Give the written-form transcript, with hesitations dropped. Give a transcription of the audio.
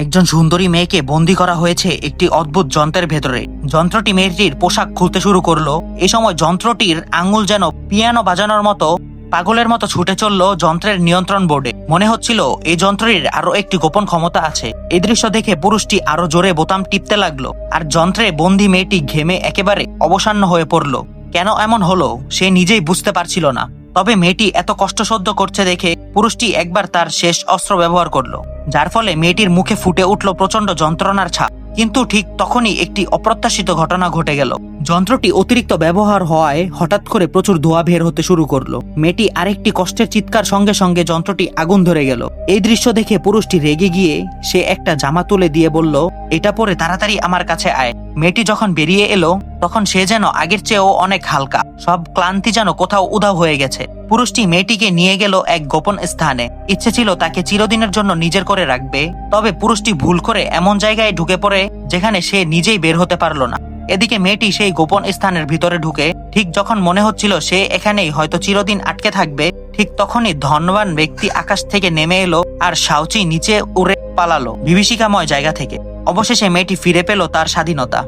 একজন সুন্দরী মেয়েকে বন্দী করা হয়েছে একটি অদ্ভুত যন্ত্রের ভেতরে। যন্ত্রটি মেয়েটির পোশাক খুলতে শুরু করলো। এই সময় যন্ত্রটির আঙ্গুল যেন পিয়ানো বাজানোর মতো পাগলের মতো ছুটে চলল যন্ত্রের নিয়ন্ত্রণ বোর্ডে। মনে হচ্ছিল এই যন্ত্রের আরো একটি গোপন ক্ষমতা আছে। এই দৃশ্য দেখে পুরুষটি আরো জোরে বোতাম টিপতে লাগলো, আর যন্ত্রে বন্দী মেয়েটি ঘেমে একেবারে অবসান্ন হয়ে পড়ল। কেন এমন হলো সে নিজেই বুঝতে পারছিল না। তবে মেয়েটি এত কষ্ট সহ্য করছে দেখে পুরুষটি একবার তার শেষ অস্ত্র ব্যবহার করলো, যার ফলে মেয়েটির মুখে ফুটে উঠল প্রচন্ড যন্ত্রণার ছাপ। কিন্তু ঠিক তখনই একটি অপ্রত্যাশিত ঘটনা ঘটে গেল। যন্ত্রটি অতিরিক্ত ব্যবহার হওয়ায় হঠাৎ করে প্রচুর ধোঁয়া বের হতে শুরু করলো। মেয়েটি আরেকটি কষ্টের চিৎকার সঙ্গে সঙ্গে যন্ত্রটি আগুন ধরে গেল। এই দৃশ্য দেখে পুরুষটি রেগে গিয়ে সে একটা জামা তুলে দিয়ে বলল, এটা পরে তাড়াতাড়ি আমার কাছে আয়। মেয়েটি যখন বেরিয়ে এলো তখন সে যেন আগের চেয়েও অনেক হালকা, সব ক্লান্তি যেন কোথাও উধাও হয়ে গেছে। পুরুষটি মেয়েটিকে নিয়ে গেল এক গোপন স্থানে। ইচ্ছে ছিল তাকে চিরদিনের জন্য নিজের করে রাখবে, তবে পুরুষটি ভুল করে এমন জায়গায় ঢুকে পড়ে যেখানে সে নিজেই বের হতে পারলো না। এদিকে মেয়েটি সেই গোপন স্থানের ভিতরে ঢুকে ঠিক যখন মনে হচ্ছিল সে এখানেই হয়তো চিরদিন আটকে থাকবে, ঠিক তখনই ধনবান ব্যক্তি আকাশ থেকে নেমে এলো আর শাওচি নিচে উড়ে পালালো বিভীষিকাময় জায়গা থেকে। অবশেষে মেয়েটি ফিরে পেল তার স্বাধীনতা।